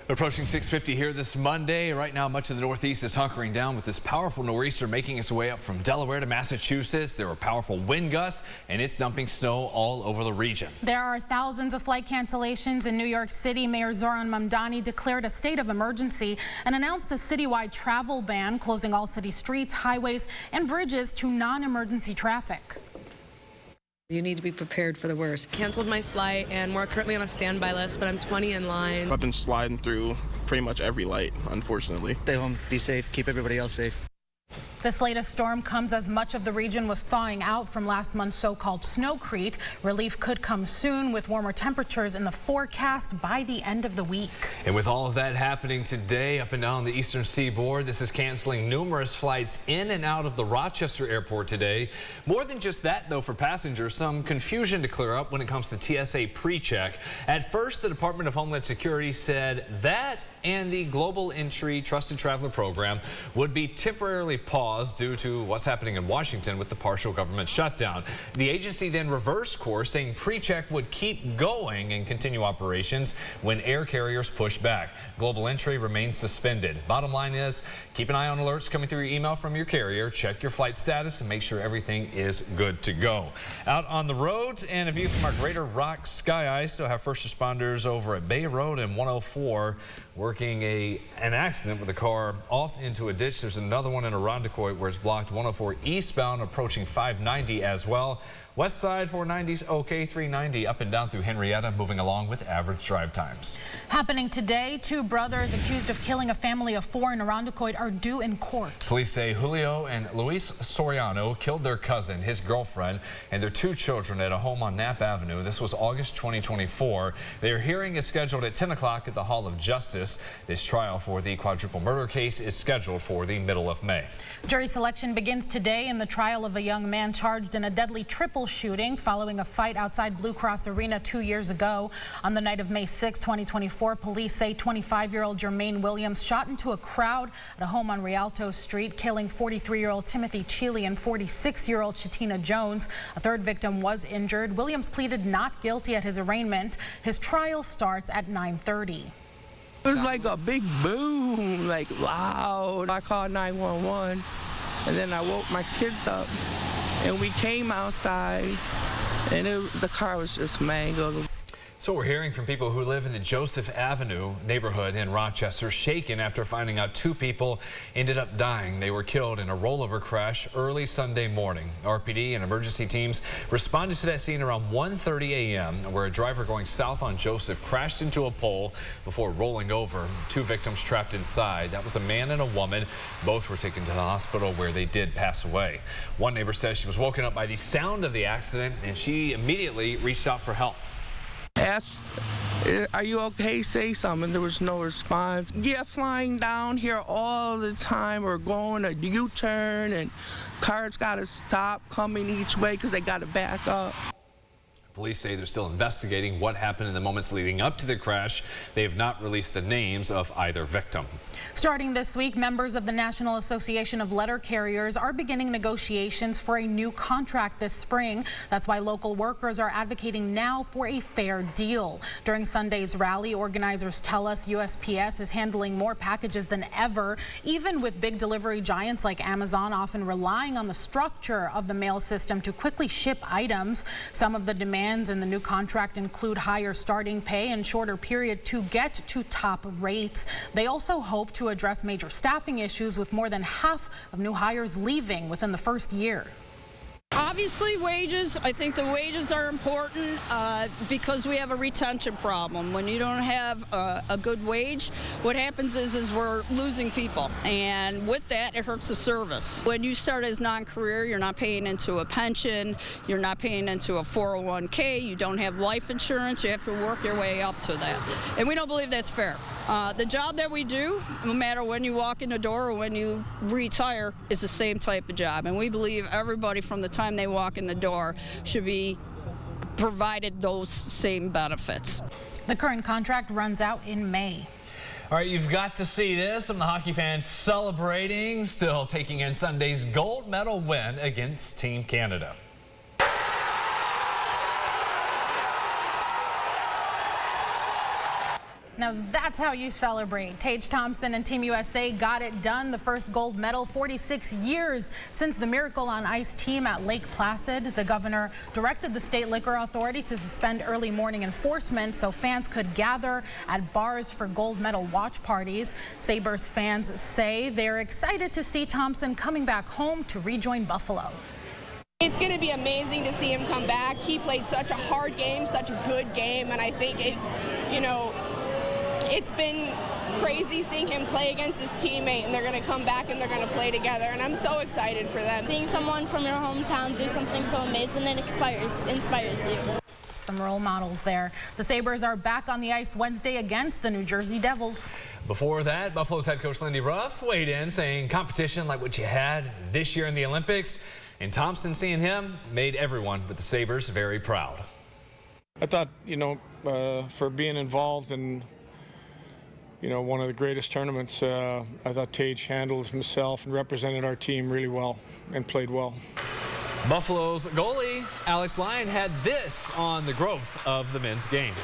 Approaching 6:50 here this Monday. Right now, much of the Northeast is hunkering down with this powerful nor'easter making its way up from Delaware to Massachusetts. There are powerful wind gusts, and it's dumping snow all over the region. There are thousands of flight cancellations in New York City. Mayor Zohran Mamdani declared a state of emergency and announced a citywide travel ban, closing all city streets, highways, and bridges to non-emergency traffic. You need to be prepared for the worst. Canceled my flight and we're currently on a standby list, but I'm 20 in line. I've been sliding through pretty much every light, unfortunately. Stay home, be safe, keep everybody else safe. This latest storm comes as much of the region was thawing out from last month's so-called snowcrete. Relief could come soon with warmer temperatures in the forecast by the end of the week. And with all of that happening today up and down the eastern seaboard, this is canceling numerous flights in and out of the Rochester airport today. More than just that, though, for passengers, some confusion to clear up when it comes to TSA pre-check. At first, the Department of Homeland Security said that and the Global Entry Trusted Traveler Program would be temporarily paused due to what's happening in Washington with the partial government shutdown. The agency then reversed course, saying pre-check would keep going and continue operations when air carriers push back. Global Entry remains suspended. Bottom line is, keep an eye on alerts coming through your email from your carrier. Check your flight status and make sure everything is good to go. Out on the roads and a view from our Greater Rock Sky Eye. Still have first responders over at Bay Road and 104 working an accident with a car off into a ditch. There's another one in Irondequoit where it's blocked. 104 eastbound approaching 590 as well. West side 490's okay, 390 up and down through Henrietta, moving along with average drive times. Happening today, two brothers accused of killing a family of four in Irondequoit are due in court. Police say Julio and Luis Soriano killed their cousin, his girlfriend, and their two children at a home on Knapp Avenue. This was August 2024. Their hearing is scheduled at 10 o'clock at the Hall of Justice. This trial for the quadruple murder case is scheduled for the middle of May. Jury selection begins today in the trial of a young man charged in a deadly triple shooting following a fight outside Blue Cross Arena 2 years ago. On the night of May 6, 2024, police say 25-year-old Jermaine Williams shot into a crowd at a home on Rialto Street, killing 43-year-old Timothy Cheely and 46-year-old Shatina Jones. A third victim was injured. Williams pleaded not guilty at his arraignment. His trial starts at 9:30. It was like a big boom, like loud. I called 911, and then I woke my kids up, and we came outside, and the car was just mangled. So we're hearing from people who live in the Joseph Avenue neighborhood in Rochester, shaken after finding out two people ended up dying. They were killed in a rollover crash early Sunday morning. RPD and emergency teams responded to that scene around 1:30 a.m. where a driver going south on Joseph crashed into a pole before rolling over. Two victims trapped inside. That was a man and a woman. Both were taken to the hospital where they did pass away. One neighbor says she was woken up by the sound of the accident and she immediately reached out for help. Asked, are you okay? Say something. There was no response. Yeah, flying down here all the time or going a U-turn, and cars got to stop coming each way because they got to back up. Police say they're still investigating what happened in the moments leading up to the crash. They have not released the names of either victim. Starting this week, members of the National Association of Letter Carriers are beginning negotiations for a new contract this spring. That's why local workers are advocating now for a fair deal. During Sunday's rally, organizers tell us USPS is handling more packages than ever, even with big delivery giants like Amazon often relying on the structure of the mail system to quickly ship items. Some of the demands in the new contract include higher starting pay and shorter period to get to top rates. They also hope to address major staffing issues with more than half of new hires leaving within the first year. Obviously, wages. I think the wages are important because we have a retention problem. When you don't have a good wage, what happens is we're losing people, and with that, it hurts the service. When you start as non-career, you're not paying into a pension, you're not paying into a 401k, you don't have life insurance, you have to work your way up to that, and we don't believe that's fair. The job that we do, no matter when you walk in the door or when you retire, is the same type of job, and we believe everybody from the time they walk in the door should be provided those same benefits. The current contract runs out in May. All right, you've got to see this. Some of the hockey fans celebrating, still taking in Sunday's gold medal win against Team Canada. Now that's how you celebrate. Tage Thompson and Team USA got it done. The first gold medal 46 years since the Miracle on Ice team at Lake Placid. The governor directed the state liquor authority to suspend early morning enforcement so fans could gather at bars for gold medal watch parties. Sabres fans say they're excited to see Thompson coming back home to rejoin Buffalo. It's going to be amazing to see him come back. He played such a hard game, such a good game, and I think it's been crazy seeing him play against his teammate, and they're going to come back and they're going to play together, and I'm so excited for them. Seeing someone from your hometown do something so amazing, it inspires you. Some role models there. The Sabres are back on the ice Wednesday against the New Jersey Devils. Before that, Buffalo's head coach Lindy Ruff weighed in saying competition like what you had this year in the Olympics, and Thompson seeing him made everyone but the Sabres very proud. I thought, for being involved in one of the greatest tournaments, I thought Tage handled himself and represented our team really well and played well. Buffalo's goalie Alex Lyon had this on the growth of the men's game.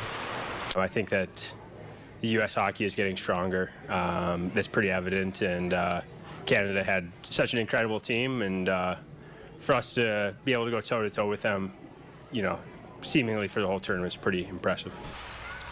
I think that the U.S. hockey is getting stronger. That's pretty evident, and Canada had such an incredible team, and for us to be able to go toe-to-toe with them, seemingly for the whole tournament is pretty impressive.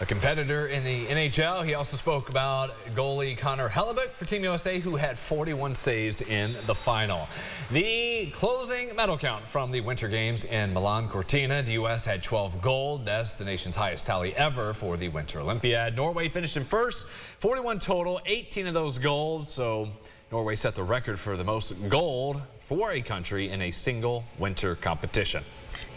A competitor in the NHL, he also spoke about goalie Connor Hellebuyck for Team USA, who had 41 saves in the final. The closing medal count from the Winter Games in Milan Cortina. The U.S. had 12 gold. That's the nation's highest tally ever for the Winter Olympiad. Norway finished in first, 41 total, 18 of those gold. So Norway set the record for the most gold for a country in a single winter competition.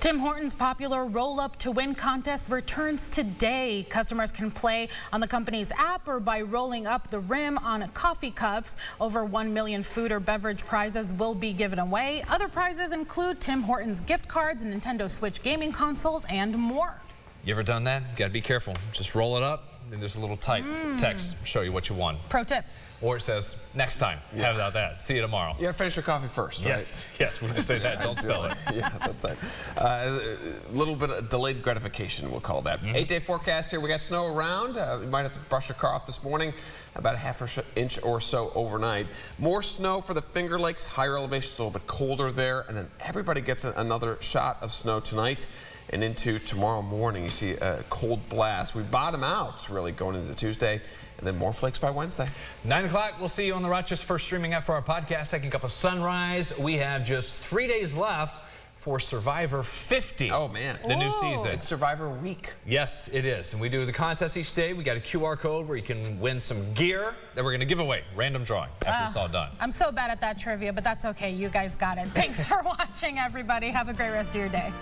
Tim Hortons' popular Roll Up to Win contest returns today. Customers can play on the company's app or by rolling up the rim on coffee cups. Over 1 million food or beverage prizes will be given away. Other prizes include Tim Hortons gift cards, Nintendo Switch gaming consoles, and more. You ever done that? You gotta be careful. Just roll it up, and there's a little type text show you what you won. Pro tip. Or it says, next time. Yeah. How about that? See you tomorrow. You gotta finish your coffee first, right? Yes, we'll just say that. Don't spell it. Yeah, that's right. A little bit of delayed gratification, we'll call that. 8-day forecast here. We got snow around. You might have to brush your car off this morning. About a half inch or so overnight. More snow for the Finger Lakes. Higher elevations, a little bit colder there. And then everybody gets another shot of snow tonight. And into tomorrow morning, you see a cold blast. We bottom out, really, going into Tuesday, and then more flakes by Wednesday. 9 o'clock, we'll see you on the Rochester First streaming app for our podcast, Second Cup of Sunrise. We have just 3 days left for Survivor 50. Oh, man. The new season. It's Survivor Week. Yes, it is. And we do the contest each day. We got a QR code where you can win some gear that we're going to give away. Random drawing after it's all done. I'm so bad at that trivia, but that's okay. You guys got it. Thanks for watching, everybody. Have a great rest of your day.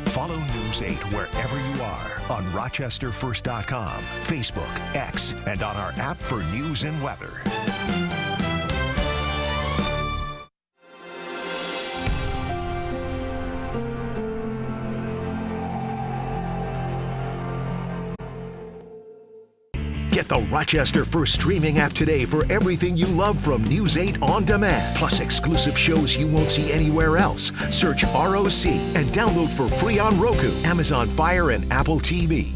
Follow News 8 wherever you are on RochesterFirst.com, Facebook, X, and on our app for news and weather. Get the Rochester First streaming app today for everything you love from News 8 On Demand, plus exclusive shows you won't see anywhere else. Search ROC and download for free on Roku, Amazon Fire, and Apple TV.